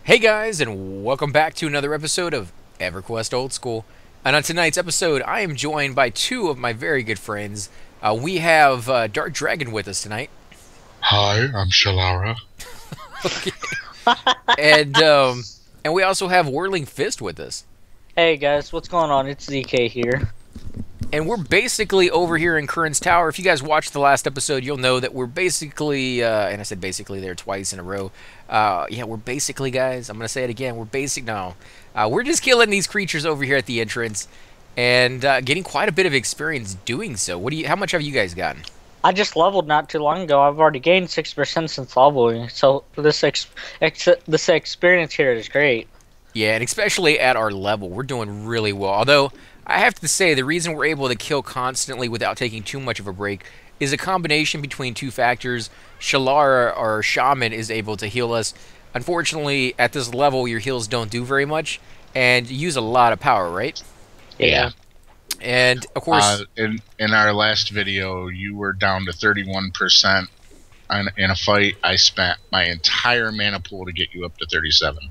Hey guys, and welcome back to another episode of Everquest Old School. And on tonight's episode, I am joined by two of my very good friends. We have Drk Dragn with us tonight, Hi, I'm Shalara. okay. and we also have Whirling Fist with us. Hey guys, what's going on? It's ZK here. And we're basically over here in Kurns Tower. If you guys watched the last episode, you'll know that we're basically, and I said basically there twice in a row. Yeah, we're basically, guys, I'm going to say it again. We're just killing these creatures over here at the entrance and getting quite a bit of experience doing so. How much have you guys gotten? I just leveled not too long ago. I've already gained 6% since leveling, so this experience here is great. Yeah, and especially at our level, we're doing really well. Although, I have to say, the reason we're able to kill constantly without taking too much of a break is a combination between two factors. Shalara, our shaman, is able to heal us. Unfortunately, at this level, your heals don't do very much, and you use a lot of power, right? Yeah. And, of course... In our last video, you were down to 31%. In a fight, I spent my entire mana pool to get you up to 37.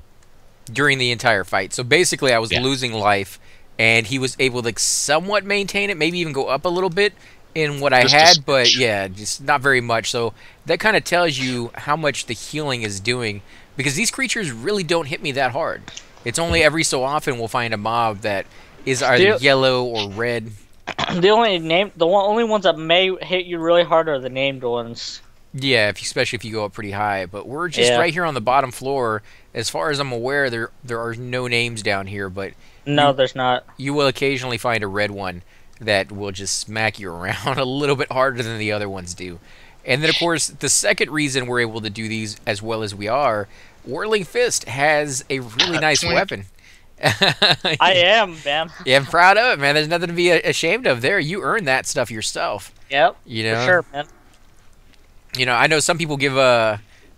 during the entire fight. So basically, I was Yeah. losing life, and he was able to somewhat maintain it, maybe even go up a little bit in what I Just a had, but smidge. yeah, just not very much. So that kind of tells you how much the healing is doing, because these creatures really don't hit me that hard. It's only every so often we'll find a mob that is either yellow or red. The only ones that may hit you really hard are the named ones. Yeah, especially if you go up pretty high. But we're just Yeah. right here on the bottom floor. As far as I'm aware, there are no names down here, but No, there's not. you will occasionally find a red one that will just smack you around a little bit harder than the other ones do. And then, of course, the second reason we're able to do these as well as we are, Whirling Fist has a really nice 20. weapon. I am, man. Yeah, I'm proud of it, man. There's nothing to be ashamed of there. You earned that stuff yourself. Yep, You know? for sure, man. You know, I know some people give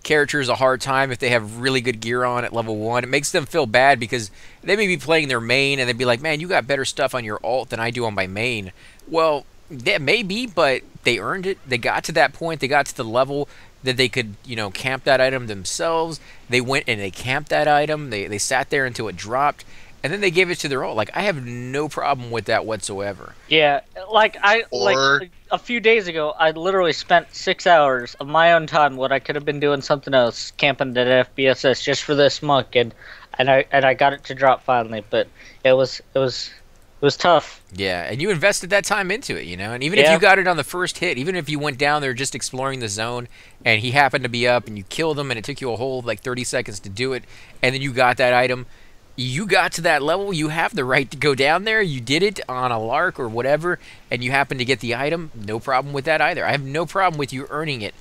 characters a hard time if they have really good gear on at level 1. It makes them feel bad because they may be playing their main and they'd be like, man, you got better stuff on your alt than I do on my main. Well, that may be, but they earned it. They got to that point. They got to the level that they could, camp that item themselves. They went and they camped that item. They sat there until it dropped. And then they gave it to their alt. Like, I have no problem with that whatsoever. Yeah, like Or- a few days ago, I literally spent 6 hours of my own time when I could have been doing something else, camping at FBSS just for this monk, and I got it to drop finally, but it was tough. Yeah, and you invested that time into it, and even if Yeah. you got it on the first hit, even if you went down there just exploring the zone, and he happened to be up, and you killed him, and it took you a whole, 30 seconds to do it, and then you got that item, you got to that level, you have the right to go down there, you did it on a lark or whatever, and you happen to get the item, no problem with that either. I have no problem with you earning it.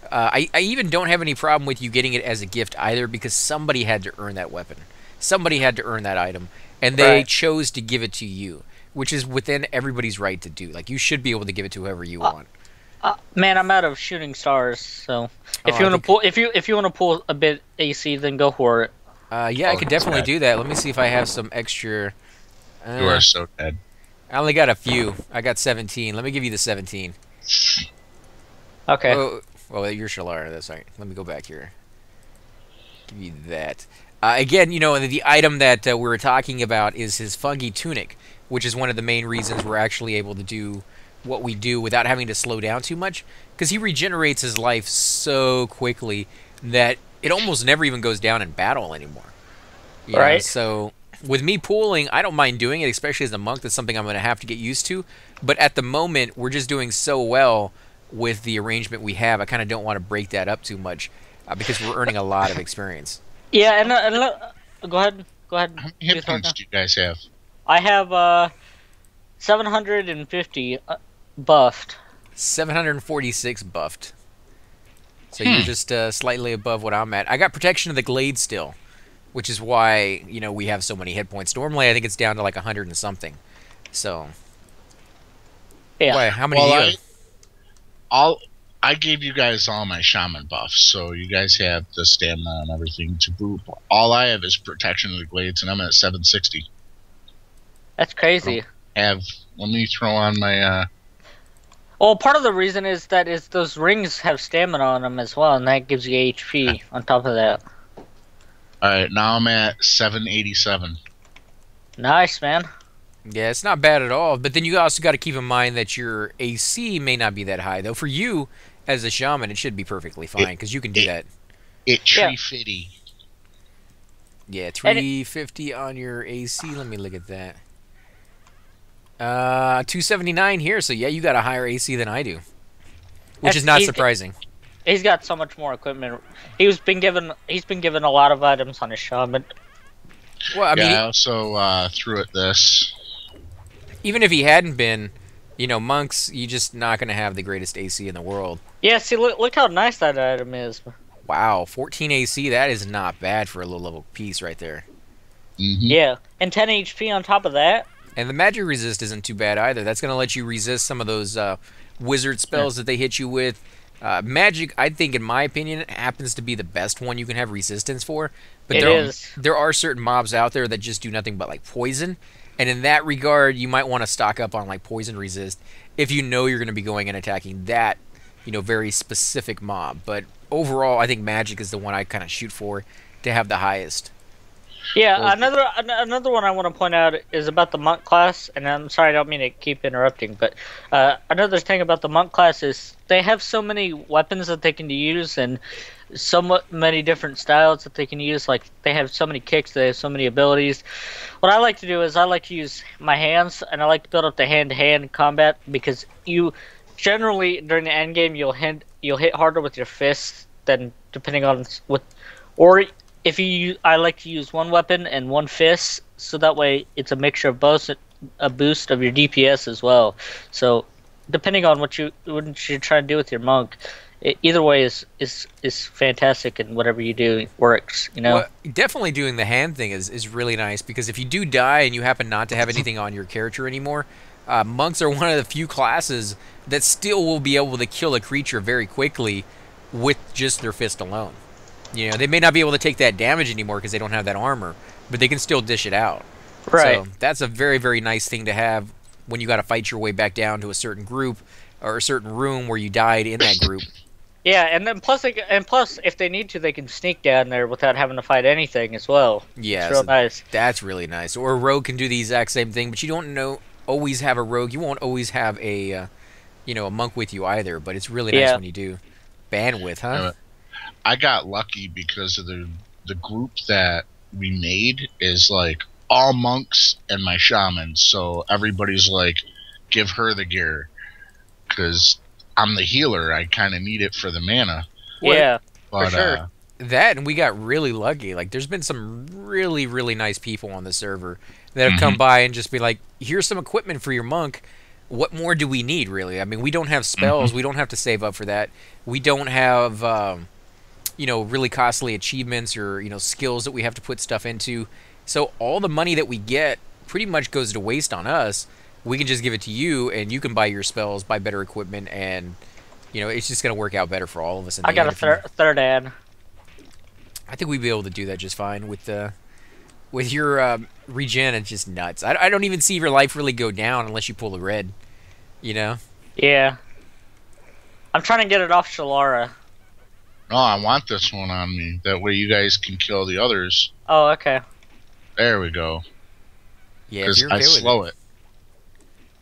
I even don't have any problem with you getting it as a gift either, because somebody had to earn that weapon. Somebody had to earn that item, and they Right. chose to give it to you, which is within everybody's right to do. Like, you should be able to give it to whoever you want. Man, I'm out of shooting stars, so if Oh, you I want think- to pull, if you want to pull a bit AC, then go for it. Yeah, I Oh, could that's definitely bad. do that. Let me see if I have some extra. You are so dead. I only got a few. I got 17. Let me give you the 17. Okay. Oh, well, you're Shalara. That's right. Let me go back here. Give you that. Again, the item that we were talking about is his fungi tunic, which is one of the main reasons we're actually able to do what we do without having to slow down too much, because he regenerates his life so quickly that it almost never even goes down in battle anymore. You know, Right. so with me pooling, I don't mind doing it, especially as a monk. That's something I'm going to have to get used to. But at the moment, we're just doing so well with the arrangement we have. I kind of don't want to break that up too much because we're earning a lot of experience. Yeah, go ahead. Go ahead. How many You hit start points now. do you guys have? I have 750 buffed. 746 buffed. So you're just slightly above what I'm at. I got protection of the glade still, which is why we have so many hit points. Normally, I think it's down to like 100 and something. So, Yeah. why? How many do Well, you have? I gave you guys all my shaman buffs, so you guys have the stamina and everything to boot. All I have is protection of the glades, and I'm at 760. That's crazy. Let me throw on my Well, part of the reason is those rings have stamina on them as well, and that gives you HP on top of that. All right, now I'm at 787. Nice, man. Yeah, it's not bad at all. But then you also got to keep in mind that your AC may not be that high, though. For you, as a shaman, it should be perfectly fine because you can do It that. it Yeah. tree fitty. Yeah, And 350 on your AC. Let me look at that. 279 here. So yeah, you got a higher AC than I do, which is not surprising. he's got so much more equipment. He's been given a lot of items on his shaman. Well, I mean, I also threw at this. even if he hadn't been, monks, you're just not going to have the greatest AC in the world. Yeah, see, look how nice that item is. Wow, 14 AC, that is not bad for a low level piece right there. Yeah, and 10 HP on top of that. And the magic resist isn't too bad either. That's going to let you resist some of those wizard spells that they hit you with. Magic, I think, in my opinion, happens to be the best one you can have resistance for. But there are certain mobs out there that just do nothing but like poison. And in that regard, you might want to stock up on like poison resist if you know you're going to be going and attacking that, very specific mob. But overall, I think magic is the one I kind of shoot for to have the highest. Yeah, Well, another one I want to point out is about the monk class, and I'm sorry, I don't mean to keep interrupting, but another thing about the monk class is they have so many weapons that they can use, and many different styles that they can use. Like they have so many kicks, they have so many abilities. What I like to do is I like to use my hands, and I like to build up the hand-to-hand combat because you generally during the end game you'll hit harder with your fists than depending on what or if I like to use one weapon and one fist, so that way it's a mixture of both, a boost of your DPS as well. So depending on what you're trying to do with your monk, either way is fantastic, and whatever you do works. Well, definitely doing the hand thing is really nice because if you do die and you happen not to have anything on your character anymore, monks are one of the few classes that still will be able to kill a creature very quickly with just their fist alone. They may not be able to take that damage anymore because they don't have that armor, but they can still dish it out. Right. So that's a very, very nice thing to have when you got to fight your way back down to a certain group or a certain room where you died in that group. Yeah, and then plus if they need to, they can sneak down there without having to fight anything as well. Yeah, it's real nice. That's really nice. Or a rogue can do the exact same thing, but you don't always have a rogue. You won't always have a monk with you either. But it's really nice when you do. Bandwidth, huh? I got lucky because of the group that we made is like all monks and my shaman, so everybody's like, give her the gear because I'm the healer. I kind of need it for the mana. Yeah, but for sure. That, and we got really lucky. Like, there's been some really, really nice people on the server that have come by and just be like, here's some equipment for your monk. What more do we need, really? I mean, we don't have spells. We don't have to save up for that. We don't have, really costly achievements or, skills that we have to put stuff into. So all the money that we get pretty much goes to waste on us. We can just give it to you, and you can buy your spells, buy better equipment, and, it's just going to work out better for all of us. I got a third ad. I think we'd be able to do that just fine with your regen. It's just nuts. I don't even see your life really go down unless you pull a red. Yeah. I'm trying to get it off Shalara. No, I want this one on me. That way you guys can kill the others. Oh, okay. There we go. Yeah, because I slow it.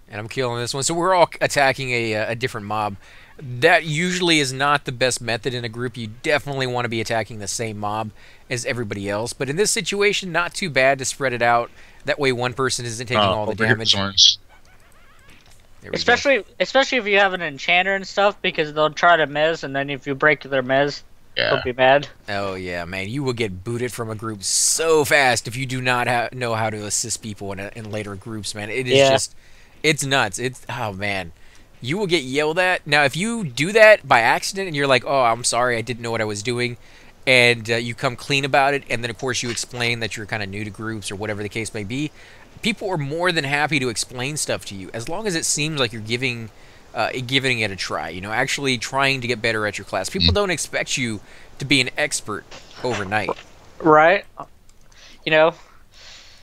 And I'm killing this one. So we're all attacking a different mob. That usually is not the best method in a group. You definitely want to be attacking the same mob as everybody else. But in this situation, not too bad to spread it out. That way one person isn't taking all the damage. Especially if you have an enchanter and stuff, because they'll try to mez, and then if you break their mez, they'll be mad. Oh yeah, man, you will get booted from a group so fast if you do not know how to assist people in later groups, man. It is just, it's nuts. Oh man, you will get yelled at. Now, if you do that by accident and you're like, oh, I'm sorry, I didn't know what I was doing, and you come clean about it, and then of course you explain that you're kind of new to groups or whatever the case may be, people are more than happy to explain stuff to you as long as it seems like you're giving it a try. Actually trying to get better at your class. People don't expect you to be an expert overnight. Right. Yeah.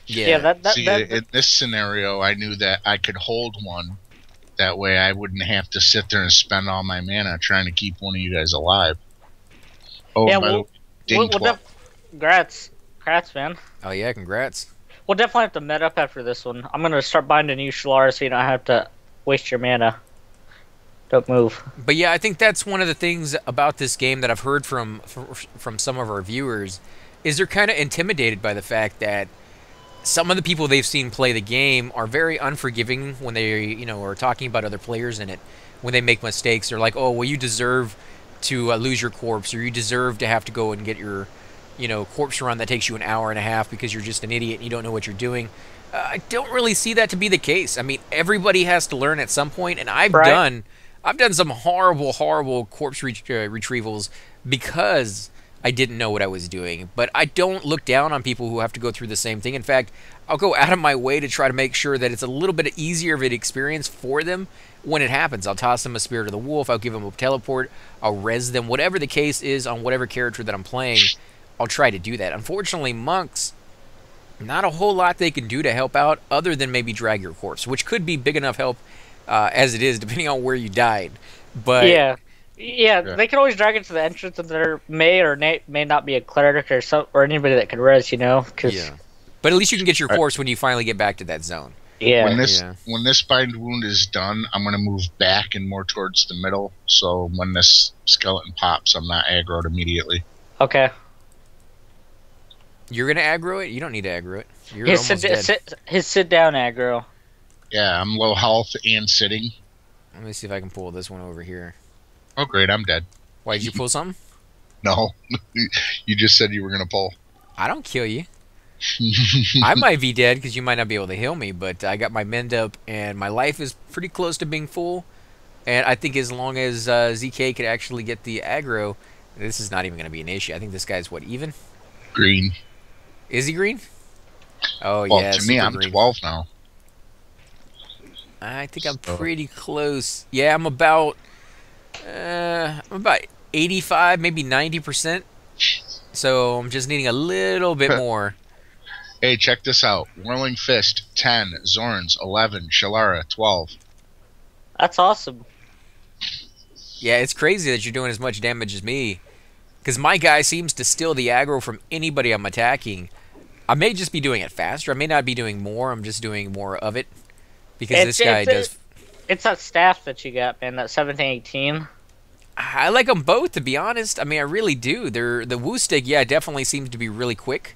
See, in this scenario, I knew that I could hold one. That way I wouldn't have to sit there and spend all my mana trying to keep one of you guys alive. Oh, yeah, congrats. Congrats, man. Oh yeah, congrats. We'll definitely have to met up after this one. I'm gonna start buying a new Shalara so you don't have to waste your mana. Don't move. But yeah, I think that's one of the things about this game that I've heard from some of our viewers is they're kind of intimidated by the fact that some of the people they've seen play the game are very unforgiving when they, are talking about other players in it. When they make mistakes, they're like, "Oh, well, you deserve to lose your corpse, or you deserve to have to go and get your, corpse run that takes you an hour and a half because you're just an idiot and you don't know what you're doing." I don't really see that to be the case. I mean, everybody has to learn at some point, and I've done some horrible corpse retrievals because I didn't know what I was doing. But I don't look down on people who have to go through the same thing. In fact, I'll go out of my way to try to make sure that it's a little bit easier of an experience for them when it happens. I'll toss them a Spirit of the Wolf. I'll give them a teleport. I'll res them. Whatever the case is on whatever character that I'm playing, I'll try to do that. Unfortunately, monks, not a whole lot they can do to help out other than maybe drag your corpse, which could be big enough help as it is, depending on where you died. But yeah, they can always drag it to the entrance, and there may or may not be a cleric or anybody that can res, But at least you can get your corpse when you finally get back to that zone. Yeah. When this bind wound is done, I'm gonna move back and more towards the middle. So when this skeleton pops, I'm not aggroed immediately. Okay. You're gonna aggro it? You don't need to aggro it. You're almost dead. His sit down aggro. Yeah, I'm low health and sitting. Let me see if I can pull this one over here. Oh great, I'm dead. Why, did you pull something? No, you just said you were gonna pull. I don't kill you. I might be dead because you might not be able to heal me, but I got my mend up and my life is pretty close to being full. And I think as long as ZK could actually get the aggro, this is not even going to be an issue. I think this guy's, what, even? Green. Is he green? Oh, well, yeah. To me, I'm green. 12 now. I think I'm pretty close. Yeah, I'm about 85, maybe 90%. So I'm just needing a little bit more. Hey, check this out. Whirling Fist, 10. Zorns, 11. Shalara, 12. That's awesome. Yeah, it's crazy that you're doing as much damage as me. Because my guy seems to steal the aggro from anybody I'm attacking. I may just be doing it faster. I may not be doing more. I'm just doing more of it. Because this guy does... It's that staff that you got, man. That 1718. I like them both, to be honest. I mean, I really do. The Woo Stick, yeah, definitely seems to be really quick.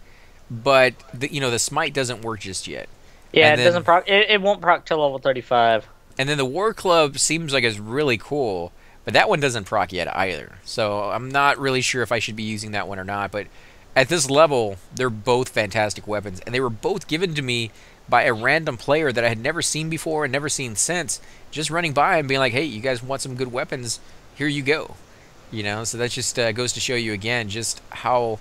But, the Smite doesn't work just yet. Yeah, and it doesn't proc... It won't proc till level 35. And then the War Club seems like it's really cool. But that one doesn't proc yet either. So I'm not really sure if I should be using that one or not. But at this level, they're both fantastic weapons. And they were both given to me by a random player that I had never seen before and never seen since. Just running by and being like, hey, you guys want some good weapons? Here you go. So that just goes to show you again just how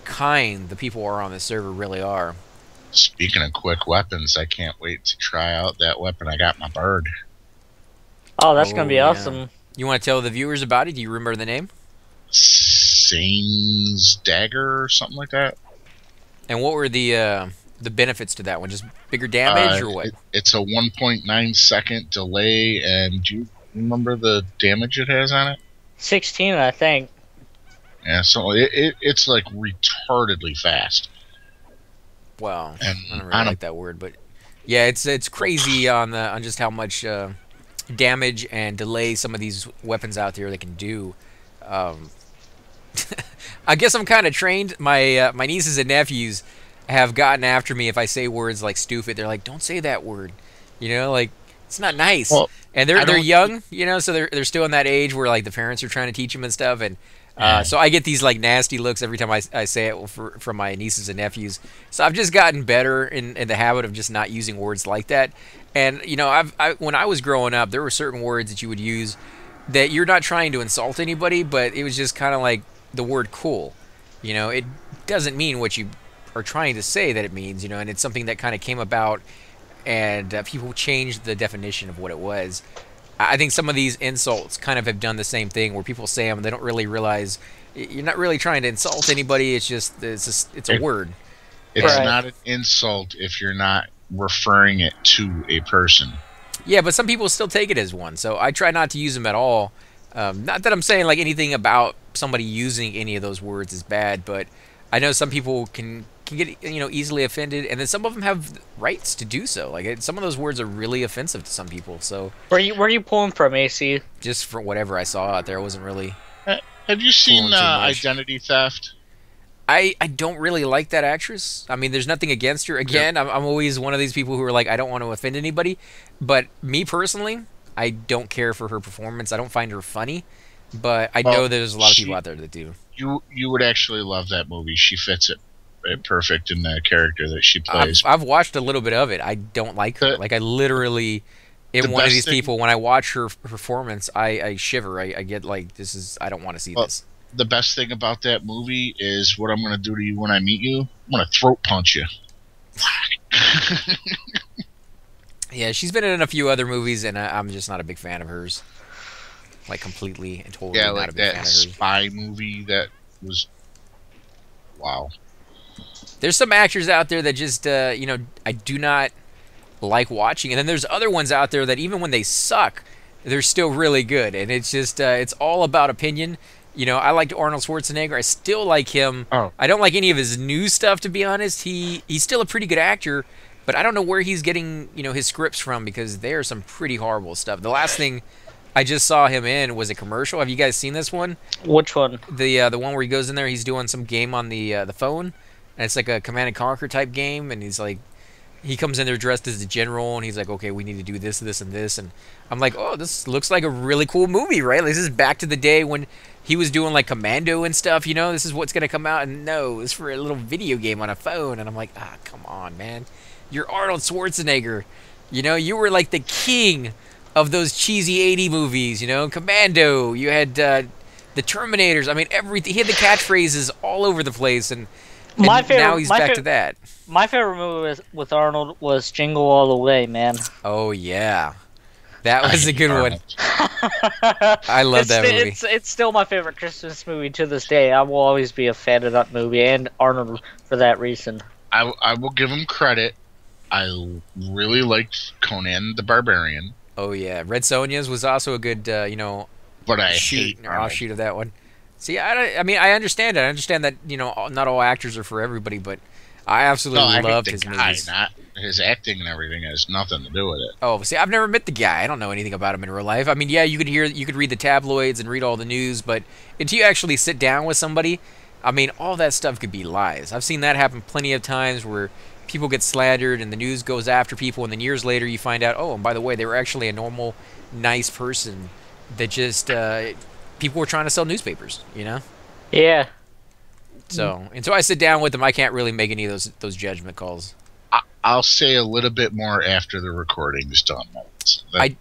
kind the people are on this server really are. Speaking of quick weapons, I can't wait to try out that weapon. I got my bird. Oh, that's going to be awesome. You want to tell the viewers about it? Do you remember the name? Sane's Dagger or something like that. And what were the benefits to that one? Just bigger damage or what? It's a 1.9 second delay, and do you remember the damage it has on it? 16, I think. Yeah, so it's like retardedly fast. Wow, and I don't really like that word, but yeah, it's crazy on just how much damage and delay some of these weapons out there they can do. I guess I'm kind of trained. My nieces and nephews have gotten after me if I say words like stupid. They're like, "Don't say that word," like it's not nice. Well, and they're young, so they're still in that age where like the parents are trying to teach them and stuff, and so I get these like nasty looks every time I say it from my nieces and nephews. So I've just gotten better in the habit of just not using words like that. And when I was growing up, there were certain words that you would use that you're not trying to insult anybody, but it was just kind of like the word cool. It doesn't mean what you are trying to say that it means, and it's something that kind of came about and people changed the definition of what it was. I think some of these insults kind of have done the same thing where people say them and they don't really realize you're not really trying to insult anybody. It's just it's a word. It's not an insult if you're not referring it to a person. Yeah, but some people still take it as one, so I try not to use them at all. Not that I'm saying like anything about somebody using any of those words is bad, but I know some people can can get easily offended, and then some of them have rights to do so. Like some of those words are really offensive to some people. So Where you pulling from, AC? just for whatever I saw out there, I wasn't really Have you pulling seen too much. Identity Theft? I don't really like that actress. I mean, there's nothing against her. Again, I'm always one of these people who are like, I don't want to offend anybody, but me personally, I don't care for her performance. I don't find her funny, but I know there's a lot of people out there that do. You would actually love that movie. She fits it perfect in the character that she plays. I've watched a little bit of it. I don't like her. Like I literally am one of these people. When I watch her performance, I shiver. I get like I don't want to see this. The best thing about that movie is what I'm going to do to you when I meet you. I'm going to throat punch you. Yeah, she's been in a few other movies, and I'm just not a big fan of hers. Like completely and totally not like a big fan that of hers. spy movie that was wow. There's some actors out there that just I do not like watching, and then there's other ones out there that even when they suck, they're still really good, and it's just it's all about opinion. I liked Arnold Schwarzenegger. I still like him. Oh. I don't like any of his new stuff, to be honest. He's still a pretty good actor, but I don't know where he's getting his scripts from, because they are some pretty horrible stuff. The last thing I just saw him in was a commercial. Have you guys seen this one? Which one? The one where he goes in there, he's doing some game on the phone, and it's like a Command and Conquer type game, and he's like, he comes in there dressed as the general, and he's like, okay, we need to do this, this, and this, and I'm like, oh, this looks like a really cool movie, right? Like, this is back to the day when he was doing like Commando and stuff, this is what's gonna come out, and no, it's for a little video game on a phone, and I'm like, come on, man, you're Arnold Schwarzenegger, you were like the king of those cheesy 80 movies, Commando, you had the Terminators, I mean, everything, he had the catchphrases all over the place, and now he's back to that. My favorite movie with Arnold was Jingle All the Way, man. Oh yeah, that was a good one. I love that movie. It's still my favorite Christmas movie to this day. I will always be a fan of that movie and Arnold for that reason. I will give him credit. I really liked Conan the Barbarian. Oh yeah, Red Sonja's was also a good but I hate offshoot of that one. See, I mean, I understand it. I understand that not all actors are for everybody, but I absolutely loved his movies. Not his acting and everything has nothing to do with it. Oh, see, I've never met the guy. I don't know anything about him in real life. I mean, yeah, you could read the tabloids and read all the news, but until you actually sit down with somebody, I mean, all that stuff could be lies. I've seen that happen plenty of times where people get slandered and the news goes after people, and then years later you find out, oh, and by the way, they were actually a normal, nice person that just people were trying to sell newspapers, Yeah. So until I sit down with them, I can't really make any of those judgment calls. I'll say a little bit more after the recording is done. I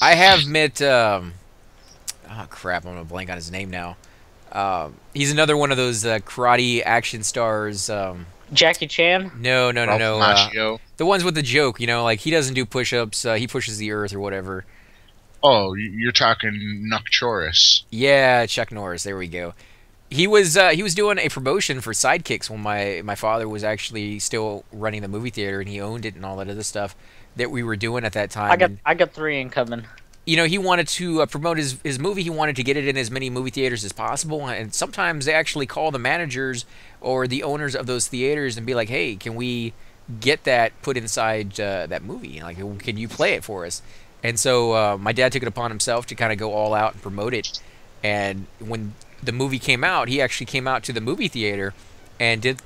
have met. Oh crap! I'm gonna blank on his name now. He's another one of those karate action stars. Jackie Chan? No. Macchio. The ones with the joke, like he doesn't do push-ups. He pushes the earth or whatever. Oh, you're talking Nuck Choris. Yeah, Chuck Norris. There we go. He was doing a promotion for Sidekicks when my father was actually still running the movie theater, and he owned it and all that other stuff that we were doing at that time. I got 3 incoming. He wanted to promote his movie. He wanted to get it in as many movie theaters as possible, and sometimes they actually call the managers or the owners of those theaters and be like, hey, can we get that put inside that movie? Like, can you play it for us? And so my dad took it upon himself to kind of go all out and promote it. And when the movie came out, he actually came out to the movie theater and did,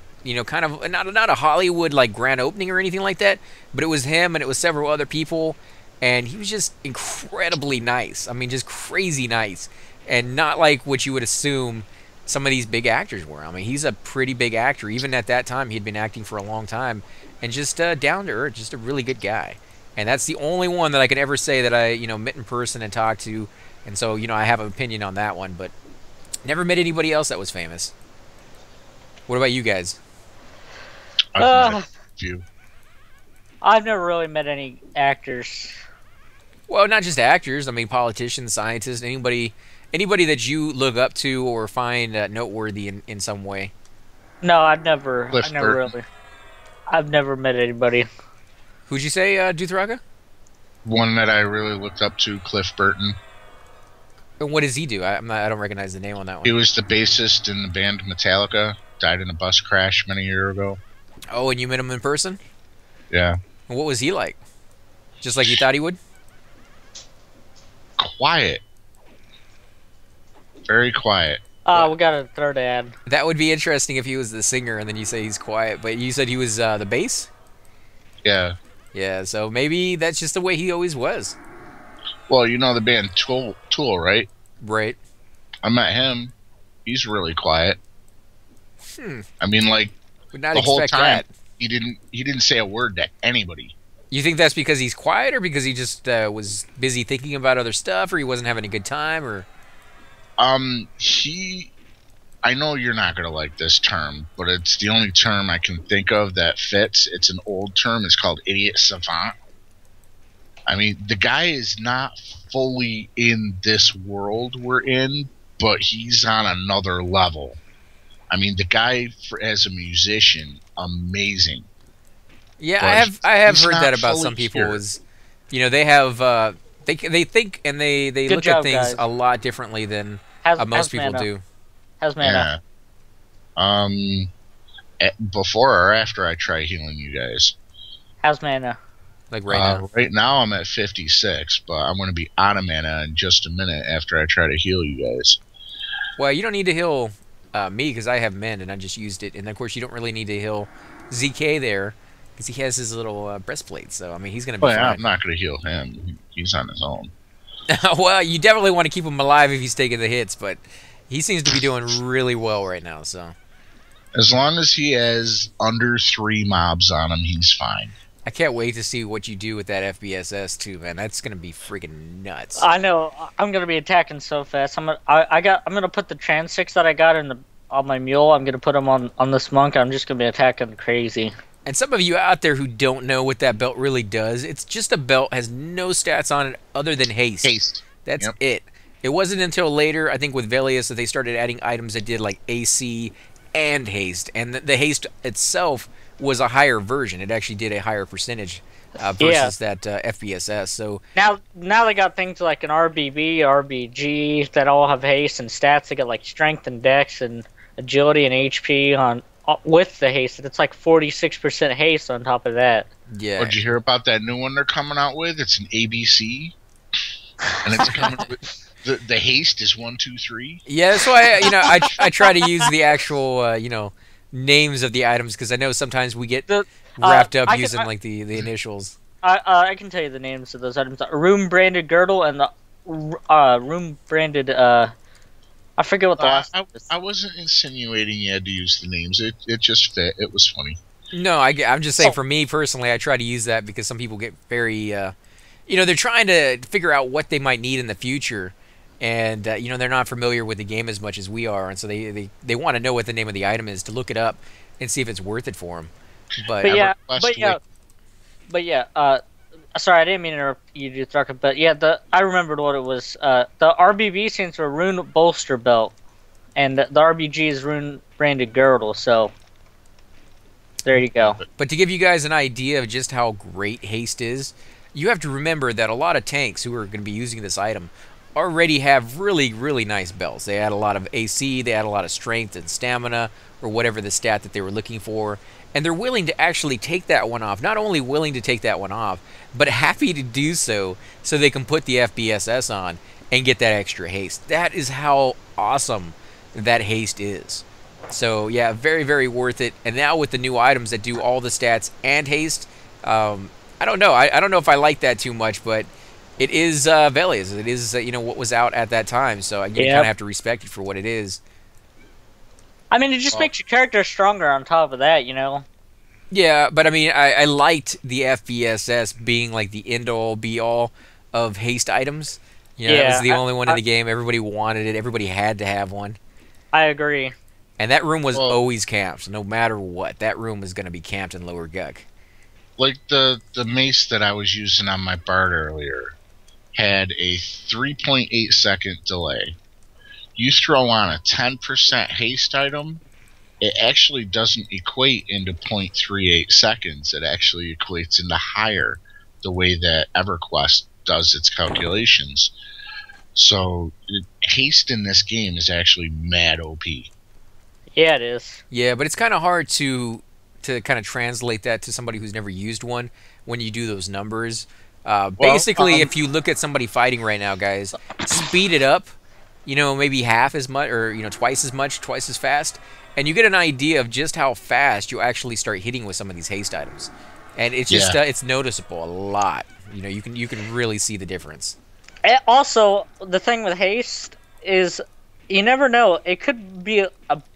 kind of not a Hollywood like grand opening or anything like that, but it was him and it was several other people, and he was just incredibly nice. I mean, just crazy nice, and not like what you would assume some of these big actors were. I mean, he's a pretty big actor. Even at that time, he'd been acting for a long time, and just down to earth, just a really good guy. And that's the only one that I can ever say that I, met in person and talked to. And so, I have an opinion on that one, but never met anybody else that was famous. What about you guys? I've met a few. I've never really met any actors. Well, not just actors. I mean, politicians, scientists, anybody that you look up to or find noteworthy in some way. No, I've never met anybody. Who'd you say, Drk? One that I really looked up to, Cliff Burton. And what does he do? I don't recognize the name on that one. He was the bassist in the band Metallica. died in a bus crash many years ago. Oh, and you met him in person? Yeah. What was he like? Just like you thought he would? Quiet. Very quiet. We got a third ad. That would be interesting if he was the singer and then you say he's quiet. But you said he was the bass? Yeah. Yeah, so maybe that's just the way he always was. Well, you know the band Tool, right? Right. I met him. He's really quiet. Hmm. I mean, like, Would not the whole expect time that. he didn't say a word to anybody. You think that's because he's quiet or because he just was busy thinking about other stuff or he wasn't having a good time or... I know you're not going to like this term, but it's the only term I can think of that fits. It's an old term. It's called idiot savant. I mean, the guy is not fully in this world we're in, but he's on another level. I mean, the guy, as a musician, amazing. Yeah, But I have he's heard not that about fully some people here. is, they have, they think and they Good look job, at things guys. a lot differently than How's most people mana? do. How's mana? Yeah. Before or after I try healing you guys? How's mana? Like right now. Right now I'm at 56, but I'm going to be out of mana in just a minute after I try to heal you guys. Well, you don't need to heal me because I have mend and I just used it. And of course, you don't really need to heal ZK there because he has his little breastplate. So I mean, he's going to be Well, yeah, fine. I'm not going to heal him. He's on his own. Well, you definitely want to keep him alive if he's taking the hits, but he seems to be doing really well right now. So As long as he has under 3 mobs on him, he's fine. I can't wait to see what you do with that FBSS too, man. That's going to be freaking nuts. I know. I'm gonna be attacking so fast. I'm gonna put the transix that I got on my mule. I'm gonna put them on this monk. I'm just gonna be attacking crazy. And some of you out there who don't know what that belt really does, it's just a belt, has no stats on it other than haste. Haste. That's Yep. it. It wasn't until later, I think with Velius, that they started adding items that did like AC and haste. And the haste itself was a higher version. It actually did a higher percentage versus that FBSS. So Now they got things like an RBB, RBG that all have haste and stats. They got like strength and dex and agility and HP on with the haste. It's like 46% haste on top of that. yeah, Did you hear about that new one they're coming out with? It's an ABC. And it's coming with... The haste is 1, 2, 3. yeah. That's why I try to use the actual names of the items because I know sometimes we get wrapped up using like the initials. I can tell you the names of those items: a room branded girdle and the room branded. I forget what the last. I wasn't insinuating you had to use the names. It just fit. It was funny. No, I'm just saying for me personally, I try to use that because some people get very, they're trying to figure out what they might need in the future, and they're not familiar with the game as much as we are, and so they want to know what the name of the item is to look it up and see if it's worth it for them. But sorry, I didn't mean to interrupt you, Drk, but yeah, I remembered what it was. The RBB stands for Rune Bolster Belt, and the RBG is Rune Branded Girdle. So there you go. But to give you guys an idea of just how great haste is, you have to remember that a lot of tanks who are going to be using this item already have really, really nice belts. They add a lot of AC, they add a lot of strength and stamina, or whatever the stat that they were looking for. And they're willing to actually take that one off. Not only willing to take that one off, but happy to do so they can put the FBSS on and get that extra haste. That is how awesome that haste is. So yeah, very, very worth it. And now with the new items that do all the stats and haste, I don't know. I don't know if I like that too much, but it is Velius. It is what was out at that time. So you kind of have to respect it for what it is. I mean, it just makes your character stronger on top of that, Yeah, but I mean, I liked the FBSS being like the end-all, be-all of haste items. It was the only one in the game. Everybody wanted it. Everybody had to have one. I agree. And that room was always camped, no matter what. That room was going to be camped in Lower Guck. Like the mace that I was using on my bard earlier had a 3.8 second delay. You throw on a 10% haste item, it actually doesn't equate into 0.38 seconds. It actually equates into higher, the way that Everquest does its calculations. So haste in this game is actually mad OP. Yeah, it is. Yeah, but it's kind of hard to kind of translate that to somebody who's never used one when you do those numbers. Well, Basically, if you look at somebody fighting right now, guys, speed it up, maybe half as much or twice as much, twice as fast, and you get an idea of just how fast you actually start hitting with some of these haste items, and it's just yeah, it's noticeable a lot. You can really see the difference. Also, the thing with haste is you never know. It could be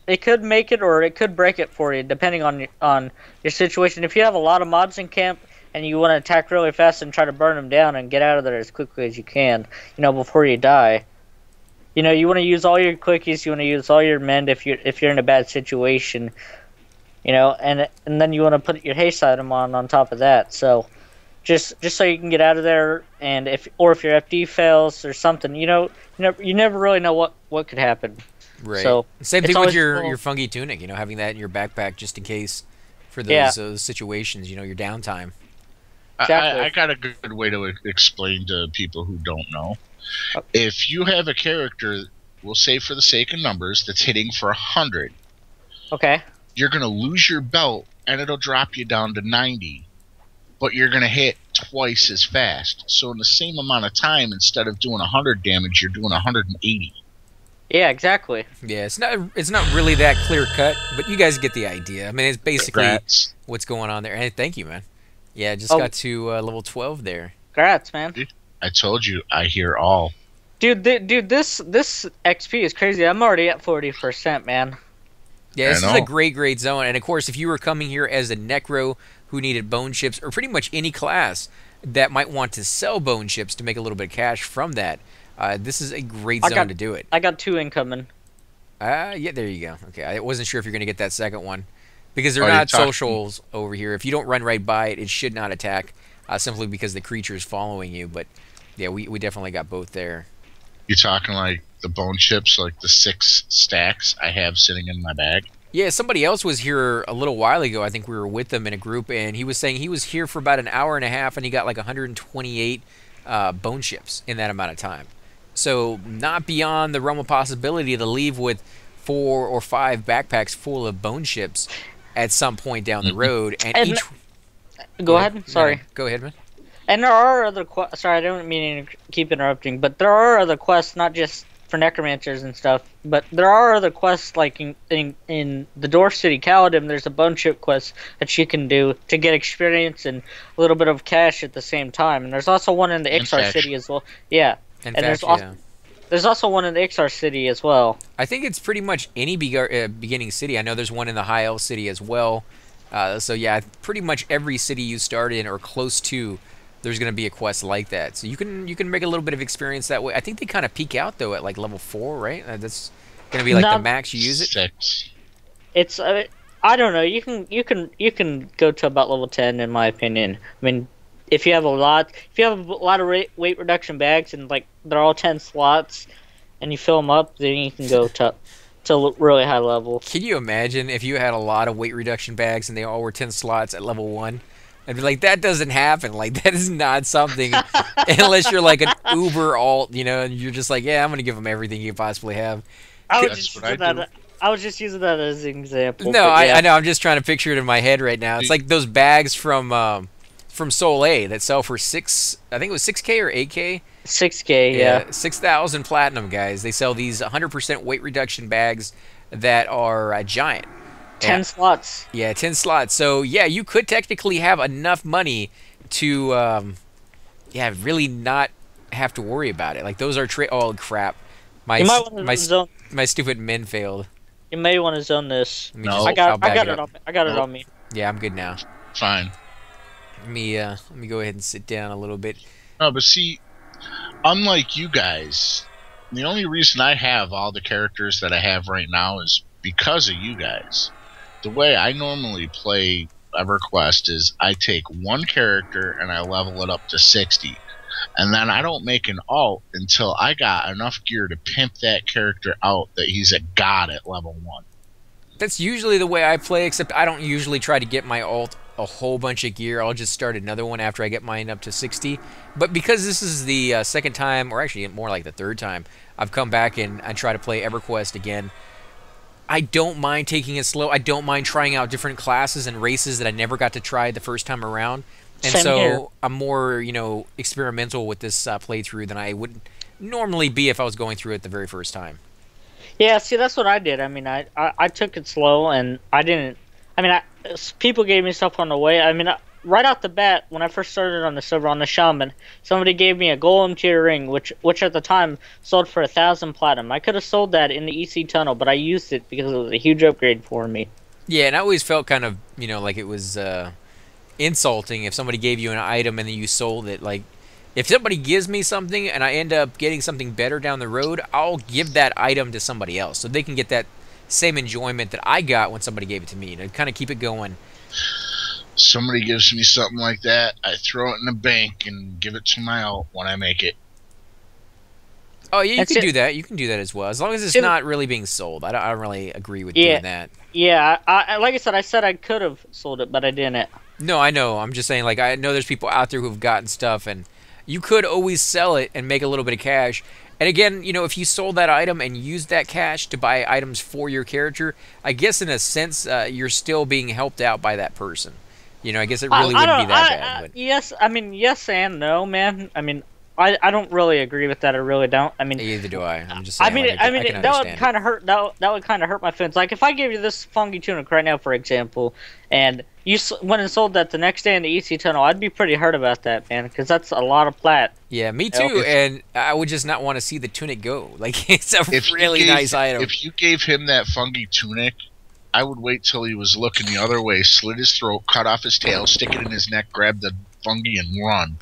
it could make it or it could break it for you, depending on your situation. If you have a lot of mobs in camp and you want to attack really fast and try to burn them down and get out of there as quickly as you can, before you die. You want to use all your quickies. You want to use all your mend if you're in a bad situation. And then you want to put your haste item on top of that. So. Just so you can get out of there, and if your FD fails or something, you never really know what could happen. Right. So Same it's thing with always your cool. funky tunic. Having that in your backpack just in case for Yeah, those situations. Your downtime. I exactly. got a good way to explain to people who don't know. Oh, If you have a character, we'll say for the sake of numbers, that's hitting for 100, okay. you're gonna lose your belt and it'll drop you down to 90. But you're going to hit twice as fast. So in the same amount of time, instead of doing 100 damage, you're doing 180. Yeah, exactly. Yeah, it's not really that clear cut, but you guys get the idea. I mean, it's basically Congrats. what's going on there. And thank you, man. Yeah, I just Oh, got to level 12 there. congrats, man. I told you, I hear all. Dude, this XP is crazy. I'm already at 40%, man. Yeah, I this is a know. great zone. And of course, if you were coming here as a necro who needed bone chips, or pretty much any class that might want to sell bone chips to make a little bit of cash from that, this is a great I zone got to do it. I got 2 incoming. Yeah, there you go. Okay, I wasn't sure if you're going to get that second one because they're Are you not talking? socials over here. If you don't run right by it, it should not attack simply because the creature is following you. But yeah, we definitely got both there. You talking like the bone chips, like the 6 stacks I have sitting in my bag? Yeah, somebody else was here a little while ago. I think we were with them in a group, and he was saying he was here for about an hour and a half, and he got like 128 bone chips in that amount of time. So not beyond the realm of possibility to leave with 4 or 5 backpacks full of bone chips at some point down the Mhm. road, and And each. go ahead. Sorry. No, go ahead, man. And there are other sorry, I don't mean to keep interrupting, but there are other quests, not just for necromancers and stuff, but there are other quests like in the Dwarf City Caledon. There's a bone chip quest that you can do to get experience and a little bit of cash at the same time. And there's also one in the And Iksar cash. City as well. Yeah, In and fact, there's yeah. there's also one in the Iksar City as well. I think it's pretty much any beginning city. I know there's one in the High Elf City as well. So yeah, pretty much every city you start in or close to, there's going to be a quest like that. So you can make a little bit of experience that way. I think they kind of peak out though at like level 4, right? That's going to be like the Not max you use it. 6. It's I don't know. You can go to about level 10 in my opinion. I mean, if you have a lot of weight reduction bags and like they're all 10 slots, and you fill them up, then you can go to really high level. Can you imagine if you had a lot of weight reduction bags and they all were 10 slots at level 1? I'd be like, that doesn't happen. Like, that is not something, unless you're like an uber alt, and you're just like, yeah, I'm going to give them everything you possibly have. I was That's just what I using do. that. I was just using that as an example. No, but yeah. I know. I'm just trying to picture it in my head right now. It's like those bags from Soleil that sell for I think it was 6K or 8K. 6K, yeah. 6,000 platinum, guys. They sell these 100% weight reduction bags that are giant. 10 slots. Yeah, 10 slots. So, yeah, you could technically have enough money to, really not have to worry about it. Like, those are oh, crap. My, You might want my, to zone. my stupid min failed. You may want to zone this. Let me No. just, I got. I'll I back got it it up. on. I got it Nope. on me. Yeah, I'm good now. Fine. Let me go ahead and sit down a little bit. No, but see, unlike you guys, the only reason I have all the characters that I have right now is because of you guys. The way I normally play EverQuest is I take one character and I level it up to 60. And then I don't make an alt until I got enough gear to pimp that character out that he's a god at level 1. That's usually the way I play, except I don't usually try to get my alt a whole bunch of gear. I'll just start another one after I get mine up to 60. But because this is the second time, or actually more like the third time, I've come back and I try to play EverQuest again, I don't mind taking it slow. I don't mind trying out different classes and races that I never got to try the first time around. And Same here. so I'm more, experimental with this playthrough than I would normally be if I was going through it the very first time. Yeah, see, that's what I did. I mean, I took it slow, and I didn't. I mean, people gave me stuff on the way. I mean, right out the bat, when I first started on the server on the Shaman, somebody gave me a Golem tier ring, which at the time sold for 1,000 platinum. I could have sold that in the EC tunnel, but I used it because it was a huge upgrade for me. Yeah, and I always felt kind of, like it was insulting if somebody gave you an item and then you sold it. Like, if somebody gives me something and I end up getting something better down the road, I'll give that item to somebody else so they can get that same enjoyment that I got when somebody gave it to me, to kind of keep it going. Somebody gives me something like that, I throw it in the bank and give it to my alt when I make it. Oh yeah, you That's can it. do that. You can do that as well, as long as it's See, not really being sold. I don't really agree with Yeah, doing that. yeah. Like I said I could have sold it, but I didn't. No, I know. I'm just saying, like, I know there's people out there who've gotten stuff, and you could always sell it and make a little bit of cash. And again, if you sold that item and used that cash to buy items for your character, I guess in a sense, you're still being helped out by that person. I guess it really wouldn't be that bad. But Yes, I mean, yes and no, man. I mean, I don't really agree with that. I really don't. I mean, neither do I. I'm just saying. I mean, like, I I mean, can that would understand kind of hurt. That would kind of hurt my feelings. Like if I gave you this funky tunic right now, for example, and you went and sold that the next day in the EC tunnel, I'd be pretty hurt about that, man, because that's a lot of plat. Yeah, me You know? too. And I would just not want to see the tunic go. Like, it's a If you really gave- nice item. If you gave him that fungi tunic, I would wait till he was looking the other way, slit his throat, cut off his tail, stick it in his neck, grab the fungi, and run.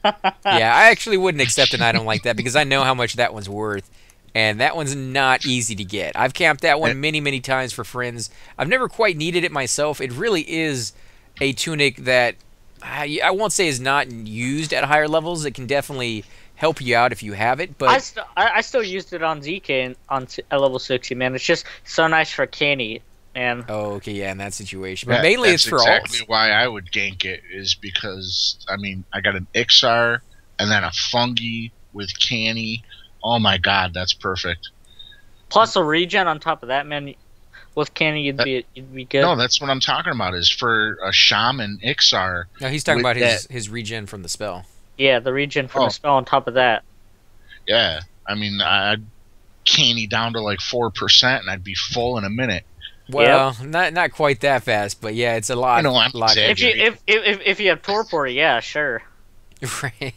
Yeah, I actually wouldn't accept an item like that because I know how much that one's worth. And that one's not easy to get. I've camped that one many, many times for friends. I've never quite needed it myself. It really is a tunic that I won't say is not used at higher levels. It can definitely help you out if you have it. But I still used it on ZK and at level 60, man. It's just so nice for canny, man. oh, okay, yeah, in that situation. But mainly it's for exactly alts. why I would gank it, is because, I mean, I got an Iksar and then a fungi with canny. Oh my god, that's perfect. Plus a regen on top of that, man. With canny, you'd be good. No, that's what I'm talking about, is for a shaman Iksar. No, he's talking with about his regen from the spell. Yeah, the regen from Oh. the spell on top of that. Yeah, I mean, I'd canny down to like 4% and I'd be full in a minute. Well, not quite that fast, but yeah, it's a lot. I know, I'm lot exaggerating. If you have torpor, yeah, sure. Right.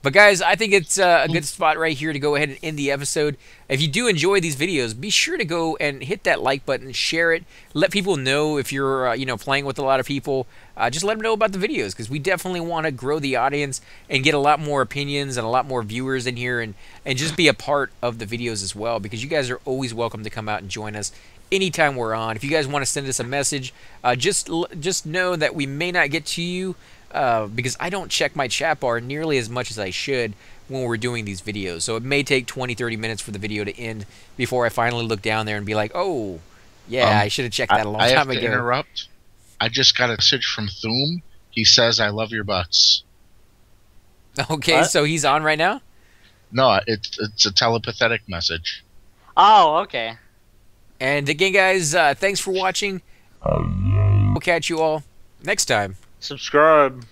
But guys, I think it's a good spot right here to go ahead and end the episode. If you do enjoy these videos, be sure to go and hit that like button, share it, let people know if you're playing with a lot of people. Just let them know about the videos, because we definitely want to grow the audience and get a lot more opinions and a lot more viewers in here, and just be a part of the videos as well, because you guys are always welcome to come out and join us anytime we're on. If you guys want to send us a message, just know that we may not get to you. Because I don't check my chat bar nearly as much as I should when we're doing these videos. So it may take 20-30 minutes for the video to end before I finally look down there and be like, oh, yeah, I should have checked that a long I time have to ago. interrupt. I just got a message from Thum. He says, I love your butts. Okay, What? so he's on right now? No, it's a telepathic message. Oh, okay. And again, guys, thanks for watching. We'll catch you all next time. Subscribe.